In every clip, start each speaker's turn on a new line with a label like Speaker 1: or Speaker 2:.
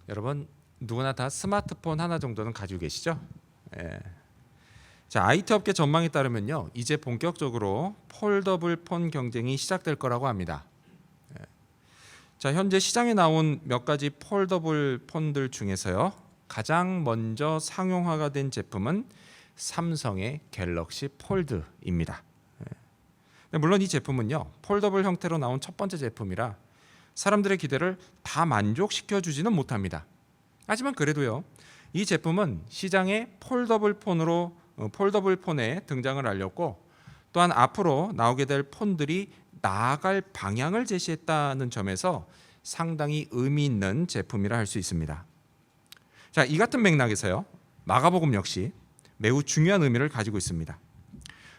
Speaker 1: 여러분 누구나 다 스마트폰 하나 정도는 가지고 계시죠? 예. 자, IT 업계 전망에 따르면요, 이제 본격적으로 폴더블 폰 경쟁이 시작될 거라고 합니다. 예. 자, 현재 시장에 나온 몇 가지 폴더블 폰들 중에서요, 가장 먼저 상용화가 된 제품은 삼성의 갤럭시 폴드입니다. 예. 물론 이 제품은요, 폴더블 형태로 나온 첫 번째 제품이라 사람들의 기대를 다 만족시켜 주지는 못합니다. 하지만 그래도요, 이 제품은 시장에 폴더블 폰의 등장을 알렸고, 또한 앞으로 나오게 될 폰들이 나아갈 방향을 제시했다는 점에서 상당히 의미 있는 제품이라 할 수 있습니다. 자, 이 같은 맥락에서요, 마가복음 역시 매우 중요한 의미를 가지고 있습니다.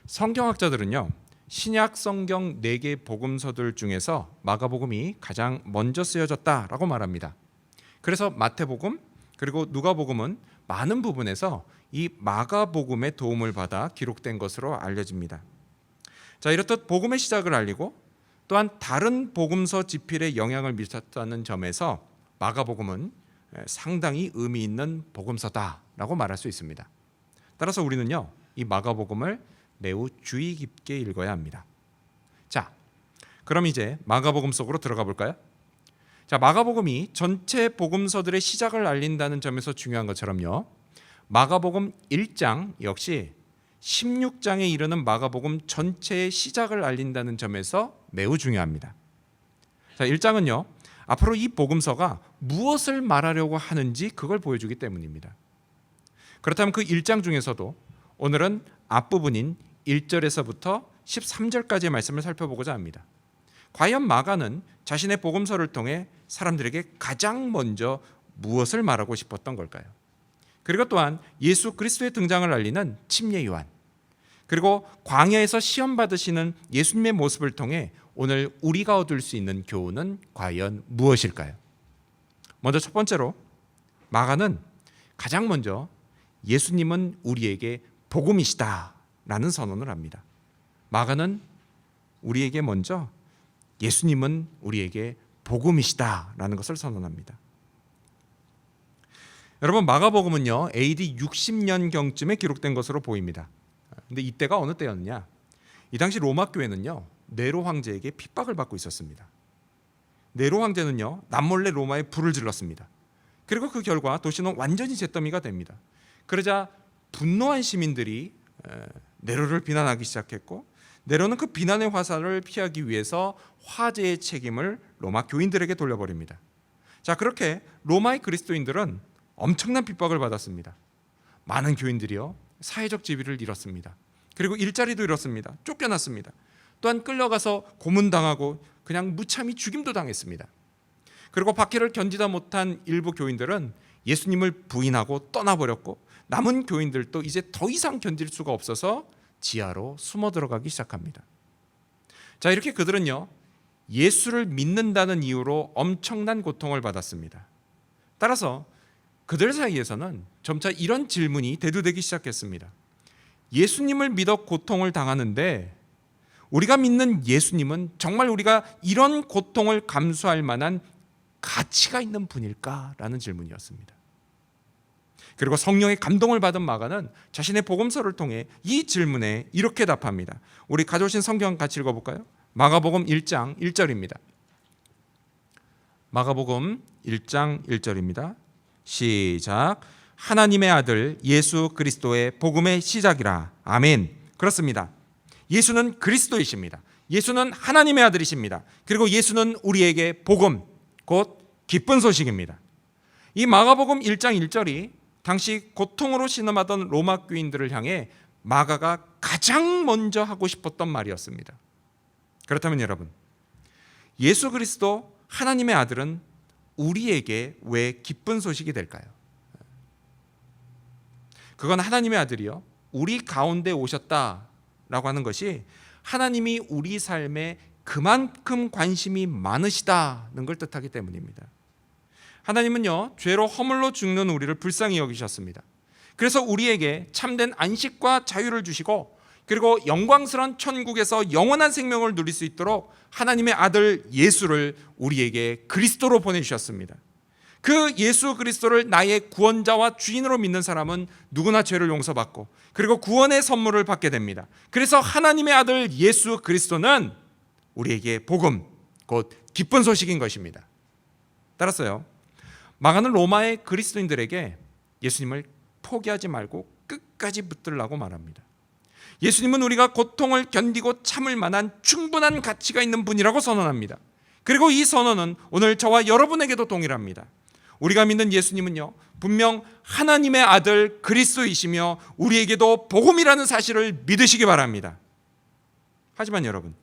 Speaker 1: 성경학자들은요, 신약 성경 4개 복음서들 중에서 마가복음이 가장 먼저 쓰여졌다라고 말합니다. 그래서 마태복음 그리고 누가복음은 많은 부분에서 이 마가복음의 도움을 받아 기록된 것으로 알려집니다. 자, 이렇듯 복음의 시작을 알리고 또한 다른 복음서 지필에 영향을 미쳤다는 점에서 마가복음은 상당히 의미 있는 복음서다라고 말할 수 있습니다. 따라서 우리는요, 이 마가복음을 매우 주의 깊게 읽어야 합니다. 자, 그럼 이제 마가복음 속으로 들어가 볼까요? 자, 마가복음이 전체 복음서들의 시작을 알린다는 점에서 중요한 것처럼요, 마가복음 1장 역시 16장에 이르는 마가복음 전체의 시작을 알린다는 점에서 매우 중요합니다. 자, 1장은요, 앞으로 이 복음서가 무엇을 말하려고 하는지 그걸 보여주기 때문입니다. 그렇다면 그 1장 중에서도 오늘은 앞부분인 1절에서부터 13절까지의 말씀을 살펴보고자 합니다. 과연 마가는 자신의 복음서를 통해 사람들에게 가장 먼저 무엇을 말하고 싶었던 걸까요? 그리고 또한 예수 그리스도의 등장을 알리는 침례 요한, 그리고 광야에서 시험 받으시는 예수님의 모습을 통해 오늘 우리가 얻을 수 있는 교훈은 과연 무엇일까요? 먼저 첫 번째로 마가는 가장 먼저 예수님은 우리에게 복음이시다라는 선언을 합니다. 마가는 우리에게 먼저 예수님은 우리에게 복음이시다라는 것을 선언합니다. 여러분, 마가복음은요, AD 60년경쯤에 기록된 것으로 보입니다. 근데 이때가 어느 때였느냐? 이 당시 로마 교회는요, 네로 황제에게 핍박을 받고 있었습니다. 네로 황제는요, 남몰래 로마에 불을 질렀습니다. 그리고 그 결과 도시는 완전히 잿더미가 됩니다. 그러자 분노한 시민들이 네로를 비난하기 시작했고, 네로는 그 비난의 화살을 피하기 위해서 화제의 책임을 로마 교인들에게 돌려버립니다. 자, 그렇게 로마의 그리스도인들은 엄청난 핍박을 받았습니다. 많은 교인들이요, 사회적 지위를 잃었습니다. 그리고 일자리도 잃었습니다. 쫓겨났습니다. 또한 끌려가서 고문당하고 그냥 무참히 죽임도 당했습니다. 그리고 박해를 견디다 못한 일부 교인들은 예수님을 부인하고 떠나버렸고, 남은 교인들도 이제 더 이상 견딜 수가 없어서 지하로 숨어 들어가기 시작합니다. 자, 이렇게 그들은요, 예수를 믿는다는 이유로 엄청난 고통을 받았습니다. 따라서 그들 사이에서는 점차 이런 질문이 대두되기 시작했습니다. 예수님을 믿어 고통을 당하는데 우리가 믿는 예수님은 정말 우리가 이런 고통을 감수할 만한 가치가 있는 분일까라는 질문이었습니다. 그리고 성령의 감동을 받은 마가는 자신의 복음서를 통해 이 질문에 이렇게 답합니다. 우리 가져오신 성경 같이 읽어볼까요? 마가복음 1장 1절입니다. 마가복음 1장 1절입니다. 시작. 하나님의 아들 예수 그리스도의 복음의 시작이라. 아멘. 그렇습니다. 예수는 그리스도이십니다. 예수는 하나님의 아들이십니다. 그리고 예수는 우리에게 복음, 곧 기쁜 소식입니다. 이 마가복음 1장 1절이 당시 고통으로 신음하던 로마 교인들을 향해 마가가 가장 먼저 하고 싶었던 말이었습니다. 그렇다면 여러분, 예수 그리스도 하나님의 아들은 우리에게 왜 기쁜 소식이 될까요? 그건 하나님의 아들이요, 우리 가운데 오셨다라고 하는 것이 하나님이 우리 삶에 그만큼 관심이 많으시다는 걸 뜻하기 때문입니다. 하나님은요, 죄로 허물로 죽는 우리를 불쌍히 여기셨습니다. 그래서 우리에게 참된 안식과 자유를 주시고, 그리고 영광스러운 천국에서 영원한 생명을 누릴 수 있도록 하나님의 아들 예수를 우리에게 그리스도로 보내주셨습니다. 그 예수 그리스도를 나의 구원자와 주인으로 믿는 사람은 누구나 죄를 용서받고 그리고 구원의 선물을 받게 됩니다. 그래서 하나님의 아들 예수 그리스도는 우리에게 복음, 곧 기쁜 소식인 것입니다. 따라서요, 마가는 로마의 그리스도인들에게 예수님을 포기하지 말고 끝까지 붙들라고 말합니다. 예수님은 우리가 고통을 견디고 참을 만한 충분한 가치가 있는 분이라고 선언합니다. 그리고 이 선언은 오늘 저와 여러분에게도 동일합니다. 우리가 믿는 예수님은요, 분명 하나님의 아들 그리스도이시며 우리에게도 복음이라는 사실을 믿으시기 바랍니다. 하지만 여러분,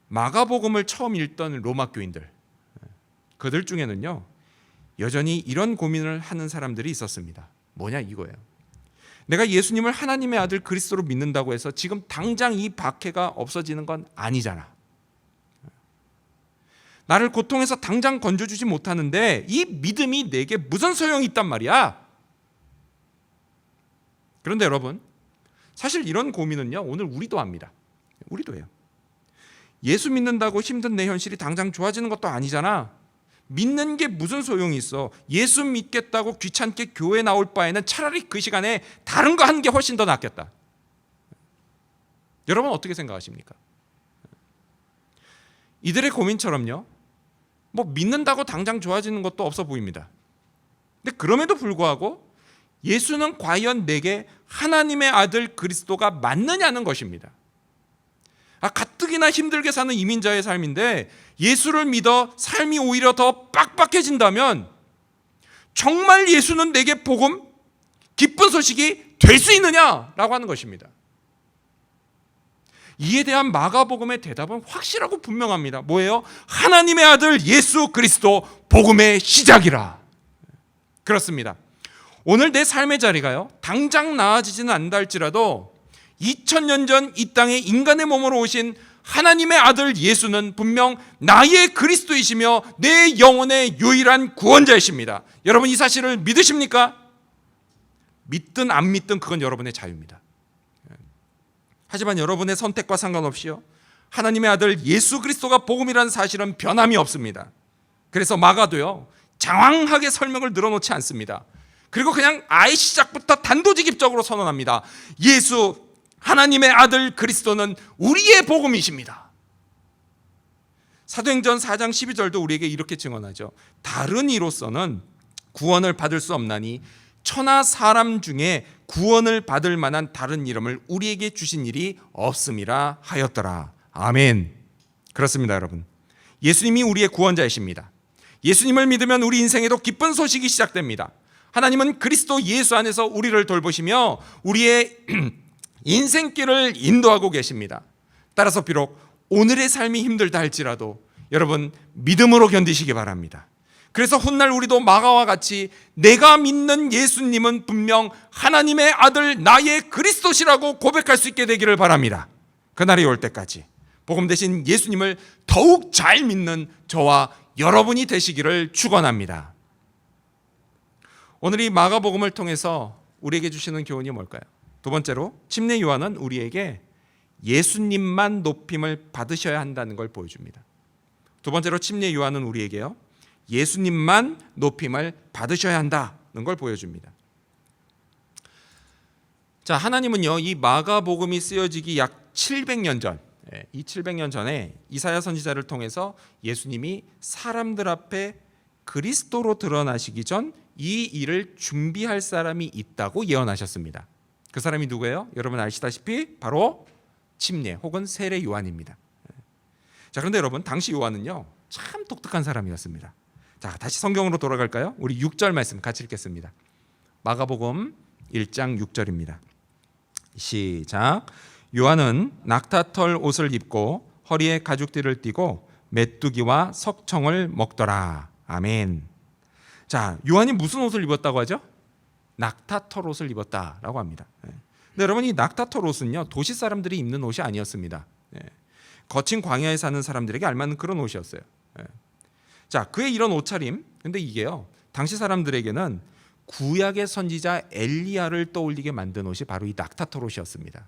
Speaker 1: 마가복음을 처음 읽던 로마 교인들, 그들 중에는요 여전히 이런 고민을 하는 사람들이 있었습니다. 뭐냐 이거예요. 내가 예수님을 하나님의 아들 그리스도로 믿는다고 해서 지금 당장 이 박해가 없어지는 건 아니잖아. 나를 고통에서 당장 건져주지 못하는데 이 믿음이 내게 무슨 소용이 있단 말이야. 그런데 여러분, 사실 이런 고민은요 오늘 우리도 합니다. 우리도 해요. 예수 믿는다고 힘든 내 현실이 당장 좋아지는 것도 아니잖아. 믿는 게 무슨 소용이 있어. 예수 믿겠다고 귀찮게 교회 나올 바에는 차라리 그 시간에 다른 거 하는 게 훨씬 더 낫겠다. 여러분 어떻게 생각하십니까? 이들의 고민처럼요, 뭐 믿는다고 당장 좋아지는 것도 없어 보입니다. 근데 그럼에도 불구하고 예수는 과연 내게 하나님의 아들 그리스도가 맞느냐는 것입니다. 가뜩이나 힘들게 사는 이민자의 삶인데 예수를 믿어 삶이 오히려 더 빡빡해진다면 정말 예수는 내게 복음, 기쁜 소식이 될 수 있느냐라고 하는 것입니다. 이에 대한 마가복음의 대답은 확실하고 분명합니다. 뭐예요? 하나님의 아들 예수 그리스도 복음의 시작이라. 그렇습니다. 오늘 내 삶의 자리가요 당장 나아지지는 않는다 할지라도 2000년 전 이 땅에 인간의 몸으로 오신 하나님의 아들 예수는 분명 나의 그리스도이시며 내 영혼의 유일한 구원자이십니다. 여러분 이 사실을 믿으십니까? 믿든 안 믿든 그건 여러분의 자유입니다. 하지만 여러분의 선택과 상관없이요 하나님의 아들 예수 그리스도가 복음이라는 사실은 변함이 없습니다. 그래서 마가도요 장황하게 설명을 늘어놓지 않습니다. 그리고 그냥 아예 시작부터 단도직입적으로 선언합니다. 예수 하나님의 아들 그리스도는 우리의 복음이십니다. 사도행전 4장 12절도 우리에게 이렇게 증언하죠. 다른 이로서는 구원을 받을 수 없나니 천하 사람 중에 구원을 받을 만한 다른 이름을 우리에게 주신 일이 없음이라 하였더라. 아멘. 그렇습니다 여러분. 예수님이 우리의 구원자이십니다. 예수님을 믿으면 우리 인생에도 기쁜 소식이 시작됩니다. 하나님은 그리스도 예수 안에서 우리를 돌보시며 우리의 인생길을 인도하고 계십니다. 따라서 비록 오늘의 삶이 힘들다 할지라도 여러분 믿음으로 견디시기 바랍니다. 그래서 훗날 우리도 마가와 같이 내가 믿는 예수님은 분명 하나님의 아들 나의 그리스도시라고 고백할 수 있게 되기를 바랍니다. 그날이 올 때까지 복음 대신 예수님을 더욱 잘 믿는 저와 여러분이 되시기를 축원합니다. 오늘 이 마가복음을 통해서 우리에게 주시는 교훈이 뭘까요? 두 번째로 침례 요한은 우리에게 예수님만 높임을 받으셔야 한다는 걸 보여줍니다. 두 번째로 침례 요한은 우리에게요 예수님만 높임을 받으셔야 한다는 걸 보여줍니다. 자, 하나님은요 이 마가복음이 쓰여지기 약 700년 전, 이 700년 전에 이사야 선지자를 통해서 예수님이 사람들 앞에 그리스도로 드러나시기 전 이 일을 준비할 사람이 있다고 예언하셨습니다. 그 사람이 누구예요? 여러분 아시다시피 바로 침례 혹은 세례 요한입니다. 자, 그런데 여러분 당시 요한은요 참 독특한 사람이었습니다. 자, 다시 성경으로 돌아갈까요? 우리 6절 말씀 같이 읽겠습니다. 마가복음 1장 6절입니다. 시작. 요한은 낙타털 옷을 입고 허리에 가죽띠를 띠고 메뚜기와 석청을 먹더라. 아멘. 자, 요한이 무슨 옷을 입었다고 하죠? 낙타털 옷을 입었다라고 합니다. 근데 여러분 이 낙타털 옷은요 도시 사람들이 입는 옷이 아니었습니다. 거친 광야에 사는 사람들에게 알맞는 그런 옷이었어요. 자, 그의 이런 옷차림, 근데 이게요 당시 사람들에게는 구약의 선지자 엘리야를 떠올리게 만든 옷이 바로 이 낙타털 옷이었습니다.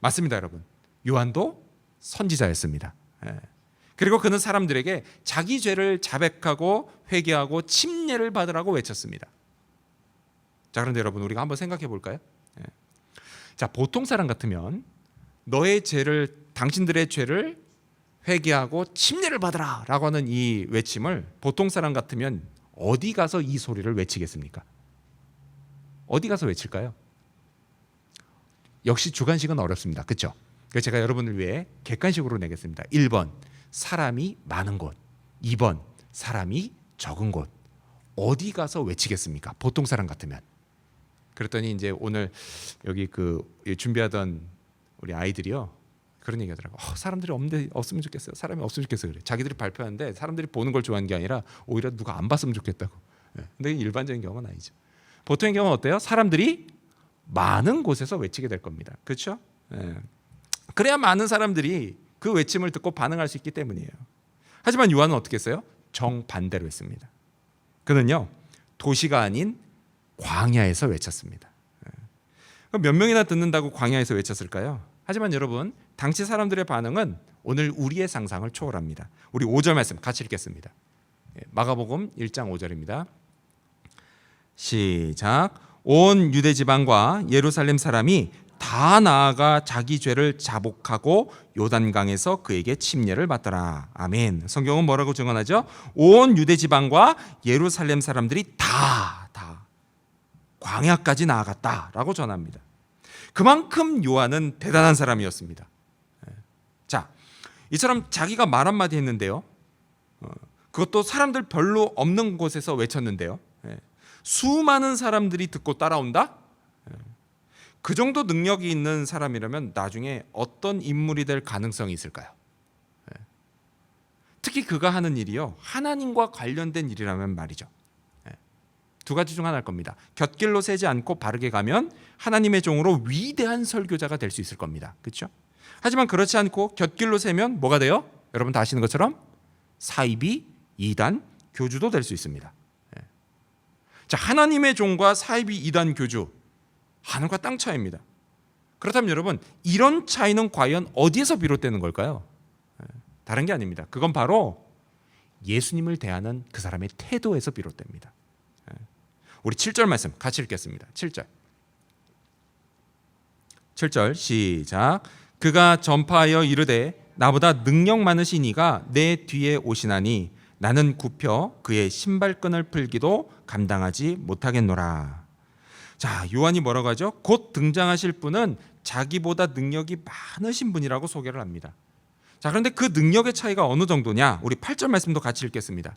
Speaker 1: 맞습니다 여러분. 요한도 선지자였습니다. 그리고 그는 사람들에게 자기 죄를 자백하고 회개하고 침례를 받으라고 외쳤습니다. 자, 그런데 여러분, 우리가 한번 생각해 볼까요? 자, 보통 사람 같으면 당신들의 죄를 회개하고 침례를 받으라 라고 하는 이 외침을 보통 사람 같으면 어디 가서 이 소리를 외치겠습니까? 어디 가서 외칠까요? 역시 주관식은 어렵습니다. 그렇죠? 그래서 제가 여러분을 위해 객관식으로 내겠습니다. 1번 사람이 많은 곳, 2번 사람이 적은 곳. 어디 가서 외치겠습니까? 보통 사람 같으면. 그랬더니 이제 오늘 여기 준비하던 우리 아이들이요, 그런 얘기 하더라고. 사람들이 없으면 좋겠어요. 사람이 없으면 좋겠어요. 그래. 자기들이 발표하는데 사람들이 보는 걸 좋아하는 게 아니라 오히려 누가 안 봤으면 좋겠다고. 근데 일반적인 경우는 아니죠. 보통의 경우는 어때요? 사람들이 많은 곳에서 외치게 될 겁니다. 그렇죠? 그래야 많은 사람들이 그 외침을 듣고 반응할 수 있기 때문이에요. 하지만 요한은 어떻게 했어요? 정반대로 했습니다. 그는요, 도시가 아닌 광야에서 외쳤습니다. 몇 명이나 듣는다고 광야에서 외쳤을까요? 하지만 여러분, 당시 사람들의 반응은 오늘 우리의 상상을 초월합니다. 우리 5절 말씀 같이 읽겠습니다. 마가복음 1장 5절입니다. 시작. 온 유대 지방과 예루살렘 사람이 다 나아가 자기 죄를 자복하고 요단강에서 그에게 침례를 받더라. 아멘. 성경은 뭐라고 증언하죠? 온 유대 지방과 예루살렘 사람들이 다 광야까지 나아갔다라고 전합니다. 그만큼 요한은 대단한 사람이었습니다. 자, 이처럼 자기가 말 한마디 했는데요, 그것도 사람들 별로 없는 곳에서 외쳤는데요, 수많은 사람들이 듣고 따라온다? 그 정도 능력이 있는 사람이라면 나중에 어떤 인물이 될 가능성이 있을까요? 특히 그가 하는 일이요, 하나님과 관련된 일이라면 말이죠. 두 가지 중 하나일 겁니다. 곁길로 새지 않고 바르게 가면 하나님의 종으로 위대한 설교자가 될 수 있을 겁니다. 그렇죠? 하지만 그렇지 않고 곁길로 새면 뭐가 돼요? 여러분 다 아시는 것처럼 사이비, 이단, 교주도 될 수 있습니다. 자, 하나님의 종과 사이비, 이단, 교주, 하늘과 땅 차이입니다. 그렇다면 여러분, 이런 차이는 과연 어디에서 비롯되는 걸까요? 다른 게 아닙니다. 그건 바로 예수님을 대하는 그 사람의 태도에서 비롯됩니다. 우리 7절 말씀 같이 읽겠습니다. 7절 시작. 그가 전파하여 이르되 나보다 능력 많으신 이가 내 뒤에 오시나니 나는 굽혀 그의 신발끈을 풀기도 감당하지 못하겠노라. 자, 요한이 뭐라고 하죠? 곧 등장하실 분은 자기보다 능력이 많으신 분이라고 소개를 합니다. 자, 그런데 그 능력의 차이가 어느 정도냐? 우리 8절 말씀도 같이 읽겠습니다.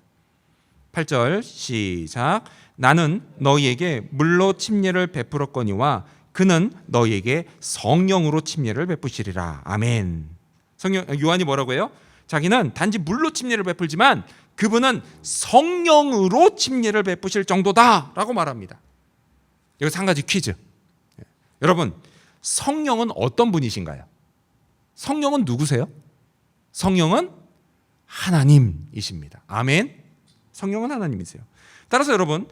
Speaker 1: 8절 시작. 나는 너희에게 물로 침례를 베풀었거니와 그는 너희에게 성령으로 침례를 베푸시리라. 아멘. 요한이 뭐라고 해요? 자기는 단지 물로 침례를 베풀지만 그분은 성령으로 침례를 베푸실 정도다라고 말합니다. 여기서 한 가지 퀴즈. 여러분, 성령은 어떤 분이신가요? 성령은 누구세요? 성령은 하나님이십니다. 아멘. 성령은 하나님이세요. 따라서 여러분,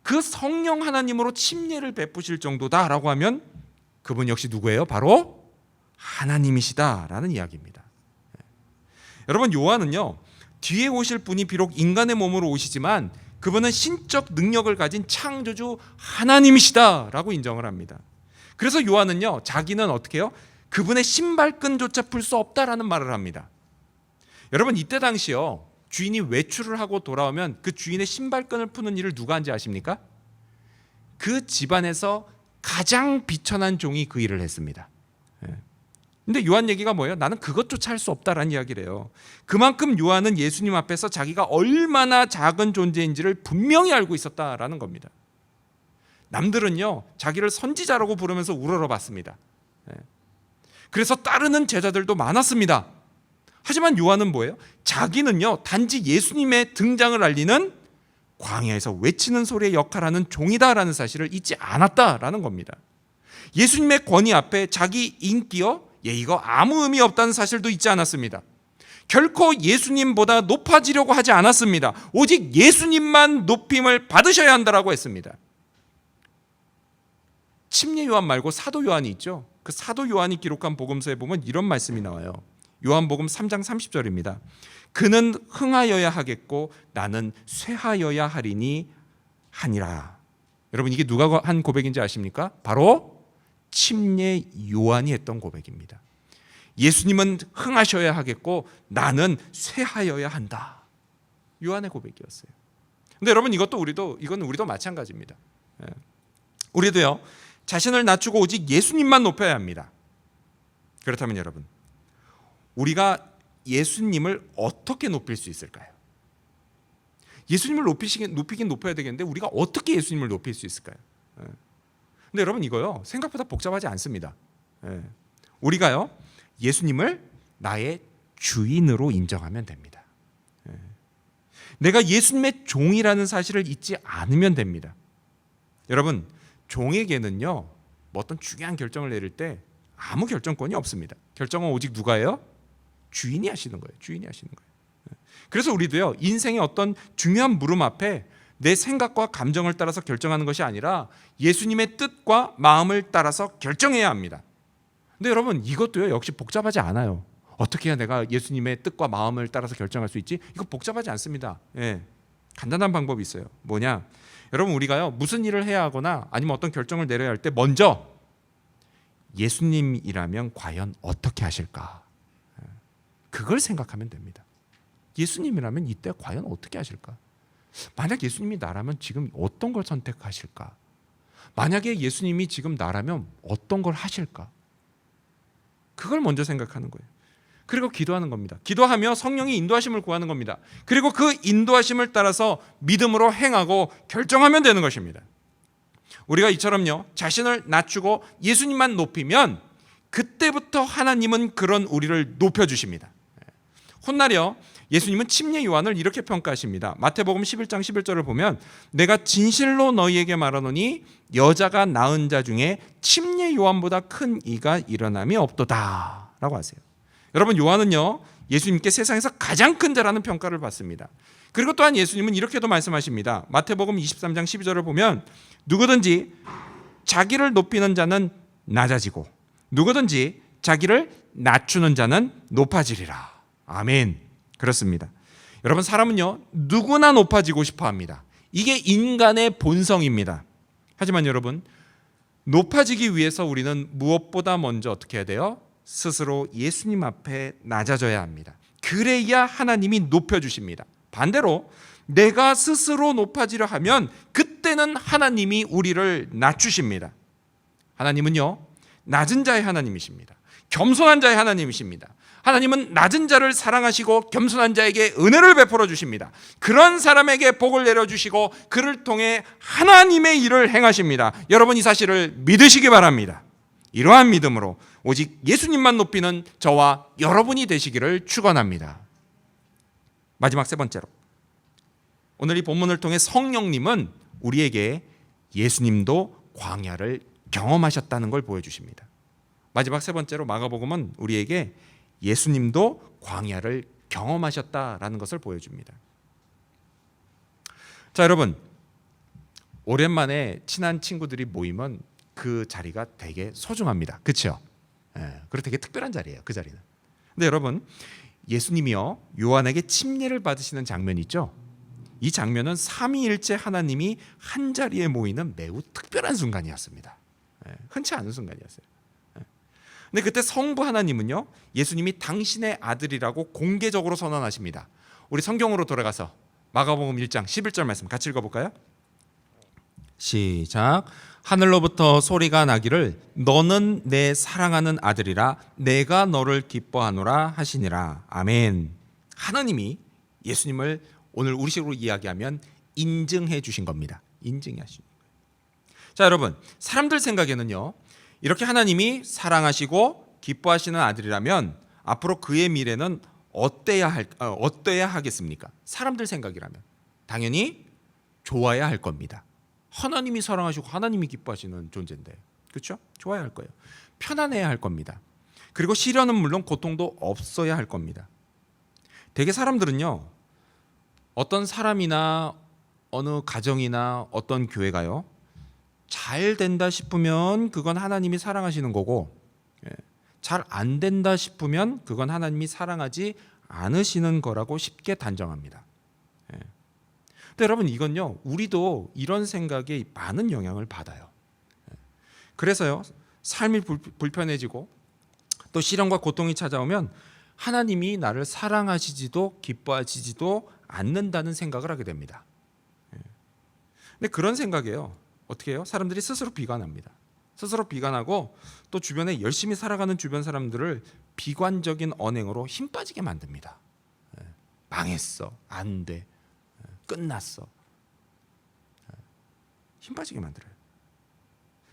Speaker 1: 그 성령 하나님으로 침례를 베푸실 정도다라고 하면 그분 역시 누구예요? 바로 하나님이시다라는 이야기입니다. 여러분, 요한은요, 뒤에 오실 분이 비록 인간의 몸으로 오시지만 그분은 신적 능력을 가진 창조주 하나님이시다라고 인정을 합니다. 그래서 요한은요, 자기는 어떻게 해요? 그분의 신발끈조차 풀 수 없다라는 말을 합니다. 여러분, 이때 당시요, 주인이 외출을 하고 돌아오면 그 주인의 신발끈을 푸는 일을 누가 한지 아십니까? 그 집안에서 가장 비천한 종이 그 일을 했습니다. 근데 요한 얘기가 뭐예요? 나는 그것조차 할 수 없다라는 이야기를 해요. 그만큼 요한은 예수님 앞에서 자기가 얼마나 작은 존재인지를 분명히 알고 있었다라는 겁니다. 남들은요, 자기를 선지자라고 부르면서 우러러봤습니다. 그래서 따르는 제자들도 많았습니다. 하지만 요한은 뭐예요? 자기는요, 단지 예수님의 등장을 알리는 광야에서 외치는 소리의 역할하는 종이다라는 사실을 잊지 않았다라는 겁니다. 예수님의 권위 앞에 자기 인기요, 이거 아무 의미 없다는 사실도 잊지 않았습니다. 결코 예수님보다 높아지려고 하지 않았습니다. 오직 예수님만 높임을 받으셔야 한다라고 했습니다. 침례 요한 말고 사도 요한이 있죠. 그 사도 요한이 기록한 복음서에 보면 이런 말씀이 나와요. 요한복음 3장 30절입니다. 그는 흥하여야 하겠고 나는 쇠하여야 하리니 하니라. 여러분, 이게 누가 한 고백인지 아십니까? 바로 침례 요한이 했던 고백입니다. 예수님은 흥하셔야 하겠고 나는 쇠하여야 한다. 요한의 고백이었어요. 근데 여러분, 이건 우리도 마찬가지입니다. 우리도요, 자신을 낮추고 오직 예수님만 높여야 합니다. 그렇다면 여러분, 우리가 예수님을 어떻게 높일 수 있을까요? 예수님을 높이긴 높여야 되겠는데 우리가 어떻게 예수님을 높일 수 있을까요? 근데 여러분, 이거요, 생각보다 복잡하지 않습니다. 우리가요, 예수님을 나의 주인으로 인정하면 됩니다. 내가 예수님의 종이라는 사실을 잊지 않으면 됩니다. 여러분, 종에게는요, 뭐 어떤 중요한 결정을 내릴 때 아무 결정권이 없습니다. 결정은 오직 누가요? 주인이 하시는 거예요. 주인이 하시는 거예요. 그래서 우리도요, 인생의 어떤 중요한 물음 앞에 내 생각과 감정을 따라서 결정하는 것이 아니라 예수님의 뜻과 마음을 따라서 결정해야 합니다. 근데 여러분, 이것도요, 역시 복잡하지 않아요. 어떻게 해야 내가 예수님의 뜻과 마음을 따라서 결정할 수 있지? 이거 복잡하지 않습니다. 간단한 방법이 있어요. 뭐냐? 여러분, 우리가요, 무슨 일을 해야 하거나 아니면 어떤 결정을 내려야 할 때 먼저 예수님이라면 과연 어떻게 하실까? 그걸 생각하면 됩니다. 예수님이라면 이때 과연 어떻게 하실까? 만약 예수님이 나라면 지금 어떤 걸 선택하실까? 만약에 예수님이 지금 나라면 어떤 걸 하실까? 그걸 먼저 생각하는 거예요. 그리고 기도하는 겁니다. 기도하며 성령의 인도하심을 구하는 겁니다. 그리고 그 인도하심을 따라서 믿음으로 행하고 결정하면 되는 것입니다. 우리가 이처럼요, 자신을 낮추고 예수님만 높이면 그때부터 하나님은 그런 우리를 높여주십니다. 훗날요, 예수님은 침례 요한을 이렇게 평가하십니다. 마태복음 11장 11절을 보면 내가 진실로 너희에게 말하노니 여자가 낳은 자 중에 침례 요한보다 큰 이가 일어남이 없도다 라고 하세요. 여러분, 요한은요, 예수님께 세상에서 가장 큰 자라는 평가를 받습니다. 그리고 또한 예수님은 이렇게도 말씀하십니다. 마태복음 23장 12절을 보면 누구든지 자기를 높이는 자는 낮아지고 누구든지 자기를 낮추는 자는 높아지리라. 아멘. 그렇습니다. 여러분, 사람은요, 누구나 높아지고 싶어 합니다. 이게 인간의 본성입니다. 하지만 여러분, 높아지기 위해서 우리는 무엇보다 먼저 어떻게 해야 돼요? 스스로 예수님 앞에 낮아져야 합니다. 그래야 하나님이 높여주십니다. 반대로 내가 스스로 높아지려 하면 그때는 하나님이 우리를 낮추십니다. 하나님은요, 낮은 자의 하나님이십니다. 겸손한 자의 하나님이십니다. 하나님은 낮은 자를 사랑하시고 겸손한 자에게 은혜를 베풀어 주십니다. 그런 사람에게 복을 내려주시고 그를 통해 하나님의 일을 행하십니다. 여러분, 이 사실을 믿으시기 바랍니다. 이러한 믿음으로 오직 예수님만 높이는 저와 여러분이 되시기를 축원합니다. 마지막 세 번째로, 오늘 이 본문을 통해 성령님은 우리에게 예수님도 광야를 경험하셨다는 걸 보여주십니다. 마지막 세 번째로, 마가복음은 우리에게 예수님도 광야를 경험하셨다라는 것을 보여줍니다. 자, 여러분, 오랜만에 친한 친구들이 모이면 그 자리가 되게 소중합니다. 그렇죠? 그리고 되게 특별한 자리예요, 그 자리는. 근데 여러분, 예수님이요, 요한에게 침례를 받으시는 장면이 있죠. 이 장면은 삼위일체 하나님이 한 자리에 모이는 매우 특별한 순간이었습니다. 흔치 않은 순간이었어요. 근데 그때 성부 하나님은요, 예수님이 당신의 아들이라고 공개적으로 선언하십니다. 우리 성경으로 돌아가서 마가복음 1장 11절 말씀 같이 읽어볼까요? 시작. 하늘로부터 소리가 나기를 너는 내 사랑하는 아들이라 내가 너를 기뻐하노라 하시니라. 아멘. 하나님이 예수님을 오늘 우리식으로 이야기하면 인증해 주신 겁니다. 인증해 주신 거예요. 자, 여러분, 사람들 생각에는요, 이렇게 하나님이 사랑하시고 기뻐하시는 아들이라면 앞으로 그의 미래는 어때야 하겠습니까? 사람들 생각이라면 당연히 좋아야 할 겁니다. 하나님이 사랑하시고 하나님이 기뻐하시는 존재인데, 그렇죠? 좋아야 할 거예요. 편안해야 할 겁니다. 그리고 시련은 물론 고통도 없어야 할 겁니다. 대개 사람들은요, 어떤 사람이나 어느 가정이나 어떤 교회가요, 잘 된다 싶으면 그건 하나님이 사랑하시는 거고, 잘 안 된다 싶으면 그건 하나님이 사랑하지 않으시는 거라고 쉽게 단정합니다. 예. 근데 여러분 이건요, 우리도 이런 생각에 많은 영향을 받아요. 예. 그래서요, 삶이 불편해지고 또 시련과 고통이 찾아오면 하나님이 나를 사랑하시지도 기뻐하시지도 않는다는 생각을 하게 됩니다. 예. 근데 그런 생각이에요. 어떻게 해요? 사람들이 스스로 비관합니다. 스스로 비관하고 또 주변에 열심히 살아가는 주변 사람들을 비관적인 언행으로 힘 빠지게 만듭니다. 망했어, 안 돼, 끝났어, 힘 빠지게 만들어요.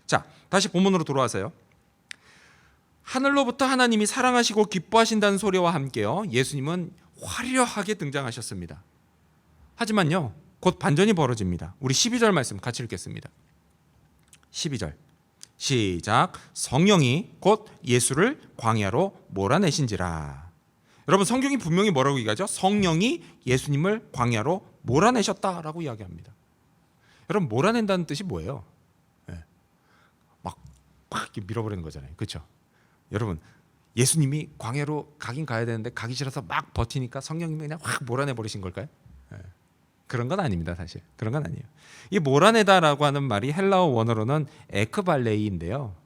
Speaker 1: 자, 다시 본문으로 돌아와서요. 하늘로부터 하나님이 사랑하시고 기뻐하신다는 소리와 함께요, 예수님은 화려하게 등장하셨습니다. 하지만요, 곧 반전이 벌어집니다. 우리 12절 말씀 같이 읽겠습니다. 12절 시작. 성령이 곧 예수를 광야로 몰아내신지라. 여러분 성경이 분명히 뭐라고 얘기하죠? 성령이 예수님을 광야로 몰아내셨다라고 이야기합니다. 여러분 몰아낸다는 뜻이 뭐예요? 네. 막 이렇게 밀어버리는 거잖아요. 그렇죠? 여러분 예수님이 광야로 가긴 가야 되는데 가기 싫어서 막 버티니까 성령님이 그냥 확 몰아내버리신 걸까요? 네. 그런 건 아닙니다. 사실 그런 건 아니에요. 이 몰아내다라고 하는 말이 헬라어 원어로는 에크발레이인데요,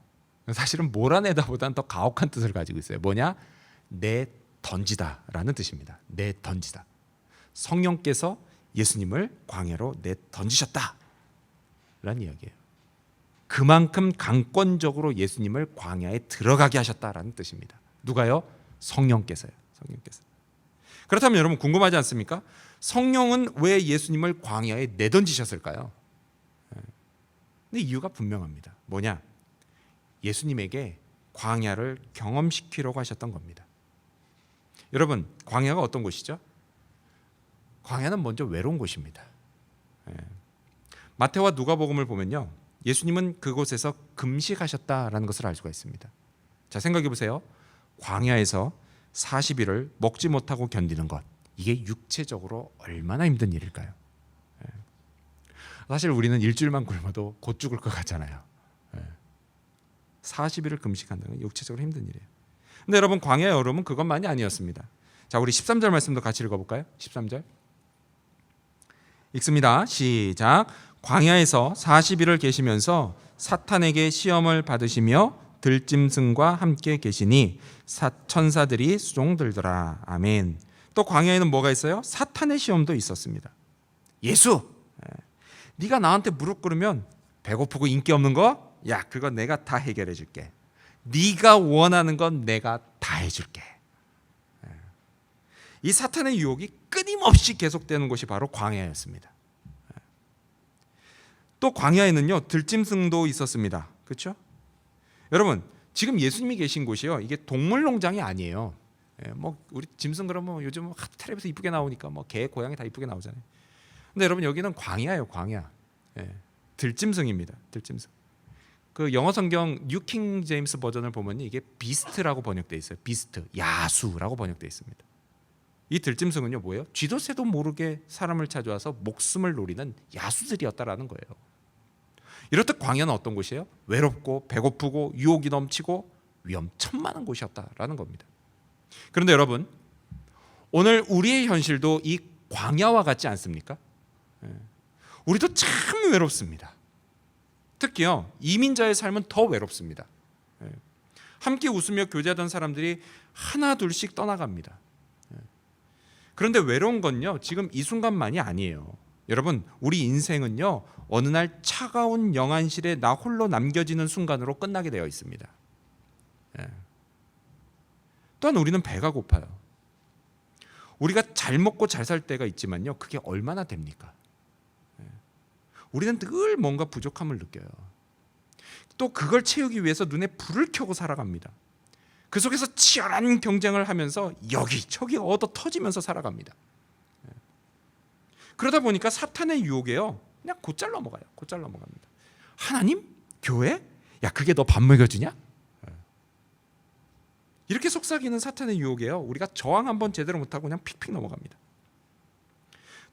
Speaker 1: 사실은 몰아내다보다는 더 가혹한 뜻을 가지고 있어요. 뭐냐? 내 던지다라는 뜻입니다. 내 던지다. 성령께서 예수님을 광야로 내 던지셨다라는 이야기예요. 그만큼 강권적으로 예수님을 광야에 들어가게 하셨다라는 뜻입니다. 누가요? 성령께서요. 성령께서. 그렇다면 여러분 궁금하지 않습니까? 성령은 왜 예수님을 광야에 내던지셨을까요? 근데 이유가 분명합니다. 뭐냐? 예수님에게 광야를 경험시키려고 하셨던 겁니다. 여러분 광야가 어떤 곳이죠? 광야는 먼저 외로운 곳입니다. 마태와 누가복음을 보면요, 예수님은 그곳에서 금식하셨다라는 것을 알 수가 있습니다. 자, 생각해 보세요. 광야에서 40일을 먹지 못하고 견디는 것, 이게 육체적으로 얼마나 힘든 일일까요? 사실 우리는 일주일만 굶어도 곧 죽을 것 같잖아요. 40일을 금식한다는 건 육체적으로 힘든 일이에요. 근데 여러분 광야의 여름은 그것만이 아니었습니다. 자, 우리 13절 말씀도 같이 읽어볼까요? 13절 읽습니다. 시작. 광야에서 40일을 계시면서 사탄에게 시험을 받으시며 들짐승과 함께 계시니 천사들이 수종들더라. 아멘. 또 광야에는 뭐가 있어요? 사탄의 시험도 있었습니다. 예수, 네가 나한테 무릎 꿇으면 배고프고 인기 없는 거, 야, 그거 내가 다 해결해 줄게. 네가 원하는 건 내가 다 해줄게. 이 사탄의 유혹이 끊임없이 계속되는 곳이 바로 광야였습니다. 또 광야에는요, 들짐승도 있었습니다. 그렇죠? 여러분 지금 예수님이 계신 곳이요, 이게 동물농장이 아니에요. 뭐 우리 짐승 그러면 요즘 텔레비에서 이쁘게 나오니까 뭐 개, 고양이 다 이쁘게 나오잖아요. 근데 여러분 여기는 광야예요, 광야. 들짐승입니다. 들짐승. 그 영어 성경 뉴킹 제임스 버전을 보면 이게 비스트라고 번역돼 있어요. 비스트, 야수라고 번역돼 있습니다. 이 들짐승은요 뭐예요? 쥐도 새도 모르게 사람을 찾아와서 목숨을 노리는 야수들이었다라는 거예요. 이렇듯 광야는 어떤 곳이에요? 외롭고 배고프고 유혹이 넘치고 위험천만한 곳이었다라는 겁니다. 그런데 여러분 오늘 우리의 현실도 이 광야와 같지 않습니까? 우리도 참 외롭습니다. 특히요 이민자의 삶은 더 외롭습니다. 함께 웃으며 교제하던 사람들이 하나 둘씩 떠나갑니다. 그런데 외로운 건요 지금 이 순간만이 아니에요. 여러분 우리 인생은요 어느 날 차가운 영안실에 나 홀로 남겨지는 순간으로 끝나게 되어 있습니다. 또한 우리는 배가 고파요. 우리가 잘 먹고 잘 살 때가 있지만요 그게 얼마나 됩니까? 우리는 늘 뭔가 부족함을 느껴요. 또 그걸 채우기 위해서 눈에 불을 켜고 살아갑니다. 그 속에서 치열한 경쟁을 하면서 여기저기 얻어 터지면서 살아갑니다. 그러다 보니까 사탄의 유혹에요 그냥 곧잘 넘어가요. 곧잘 넘어갑니다. 하나님? 교회? 야 그게 너 밥 먹여주냐? 이렇게 속삭이는 사탄의 유혹에요 우리가 저항 한번 제대로 못하고 그냥 픽픽 넘어갑니다.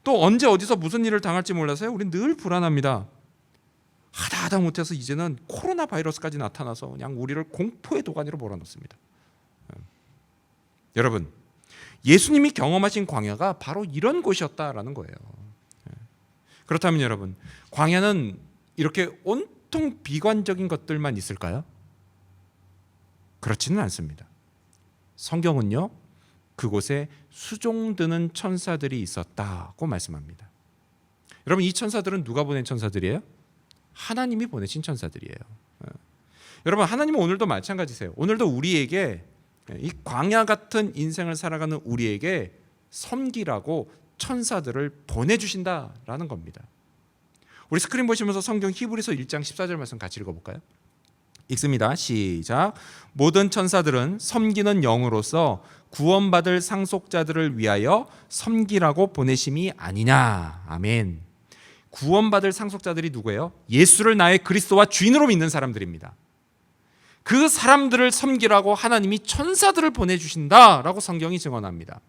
Speaker 1: 또 언제 어디서 무슨 일을 당할지 몰라서요 우리는 늘 불안합니다. 하다 못해서 이제는 코로나 바이러스까지 나타나서 그냥 우리를 공포의 도가니로 몰아넣습니다. 여러분 예수님이 경험하신 광야가 바로 이런 곳이었다라는 거예요. 그렇다면 여러분, 광야는 이렇게 온통 비관적인 것들만 있을까요? 그렇지는 않습니다. 성경은요, 그곳에 수종드는 천사들이 있었다고 말씀합니다. 여러분, 이 천사들은 누가 보낸 천사들이에요? 하나님이 보내신 천사들이에요. 여러분, 하나님은 오늘도 마찬가지세요. 오늘도 우리에게, 이 광야 같은 인생을 살아가는 우리에게 섬기라고 천사들을 보내주신다라는 겁니다. 우리 스크린 보시면서 성경 히브리서 1장 14절 말씀 같이 읽어볼까요? 읽습니다. 시작. 모든 천사들은 섬기는 영으로서 구원받을 상속자들을 위하여 섬기라고 보내심이 아니냐. 아멘. 구원받을 상속자들이 누구예요? 예수를 나의 그리스도와 주인으로 믿는 사람들입니다. 그 사람들을 섬기라고 하나님이 천사들을 보내주신다라고 성경이 증언합니다.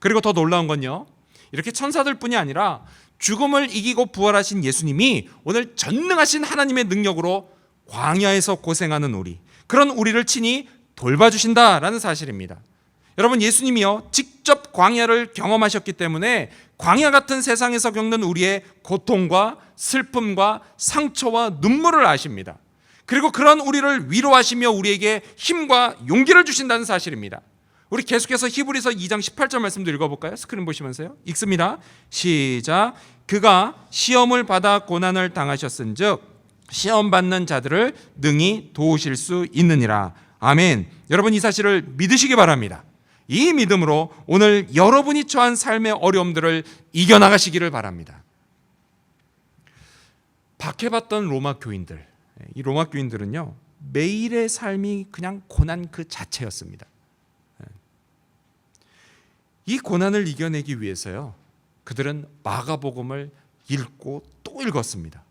Speaker 1: 그리고 더 놀라운 건요, 이렇게 천사들뿐이 아니라 죽음을 이기고 부활하신 예수님이 오늘 전능하신 하나님의 능력으로 광야에서 고생하는 우리, 그런 우리를 친히 돌봐주신다라는 사실입니다. 여러분, 예수님이요 직접 광야를 경험하셨기 때문에 광야 같은 세상에서 겪는 우리의 고통과 슬픔과 상처와 눈물을 아십니다. 그리고 그런 우리를 위로하시며 우리에게 힘과 용기를 주신다는 사실입니다. 우리 계속해서 히브리서 2장 18절 말씀도 읽어볼까요? 스크린 보시면서요. 읽습니다. 시작. 그가 시험을 받아 고난을 당하셨은즉 시험 받는 자들을 능히 도우실 수 있느니라. 아멘. 여러분, 이 사실을 믿으시기 바랍니다. 이 믿음으로 오늘 여러분이 처한 삶의 어려움들을 이겨나가시기를 바랍니다. 박해받던 로마 교인들, 이 로마 교인들은요 매일의 삶이 그냥 고난 그 자체였습니다. 이 고난을 이겨내기 위해서요 그들은 마가복음을 읽고 또 읽었습니다.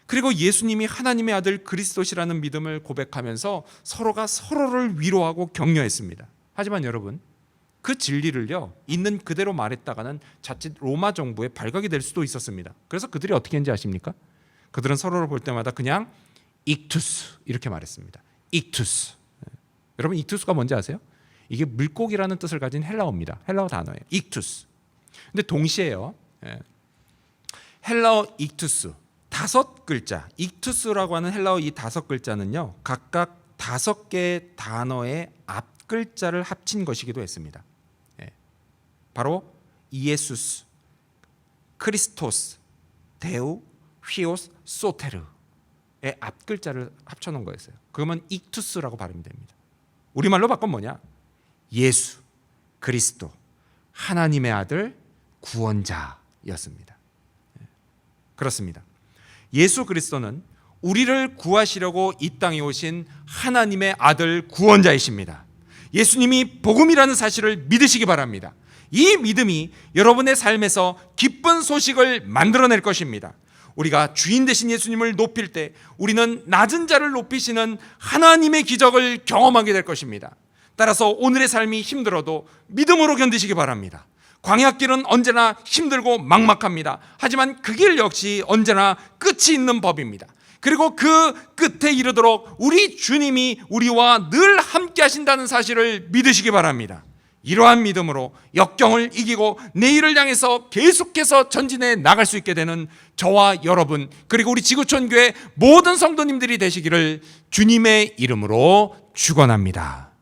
Speaker 1: 그리고 예수님이 하나님의 아들 그리스도시라는 믿음을 고백하면서 서로가 서로를 위로하고 격려했습니다. 하지만 여러분, 그 진리를요 있는 그대로 말했다가는 자칫 로마 정부의 발각이 될 수도 있었습니다. 그래서 그들이 어떻게 했는지 아십니까? 그들은 서로를 볼 때마다 그냥 익투스 이렇게 말했습니다. 익투스. 여러분, 익투스가 뭔지 아세요? 이게 물고기라는 뜻을 가진 헬라어입니다. 헬라어 단어예요. 익투스. 근데 동시에요 헬라어 익투스 5글자, 익투스라고 하는 헬라어 이 5글자는요 각각 5개의 단어의 앞글자를 합친 것이기도 했습니다. 바로 이에수스, 크리스토스, 데우, 휘오스, 소테르의 앞글자를 합쳐놓은 거였어요. 그러면 익투스라고 발음이 됩니다. 우리말로 바꾸면 뭐냐? 예수, 그리스도, 하나님의 아들, 구원자였습니다. 그렇습니다. 예수 그리스도는 우리를 구하시려고 이 땅에 오신 하나님의 아들 구원자이십니다. 예수님이 복음이라는 사실을 믿으시기 바랍니다. 이 믿음이 여러분의 삶에서 기쁜 소식을 만들어낼 것입니다. 우리가 주인 되신 예수님을 높일 때 우리는 낮은 자를 높이시는 하나님의 기적을 경험하게 될 것입니다. 따라서 오늘의 삶이 힘들어도 믿음으로 견디시기 바랍니다. 광야길은 언제나 힘들고 막막합니다. 하지만 그 길 역시 언제나 끝이 있는 법입니다. 그리고 그 끝에 이르도록 우리 주님이 우리와 늘 함께 하신다는 사실을 믿으시기 바랍니다. 이러한 믿음으로 역경을 이기고 내일을 향해서 계속해서 전진해 나갈 수 있게 되는 저와 여러분, 그리고 우리 지구촌교회 모든 성도님들이 되시기를 주님의 이름으로 축원합니다.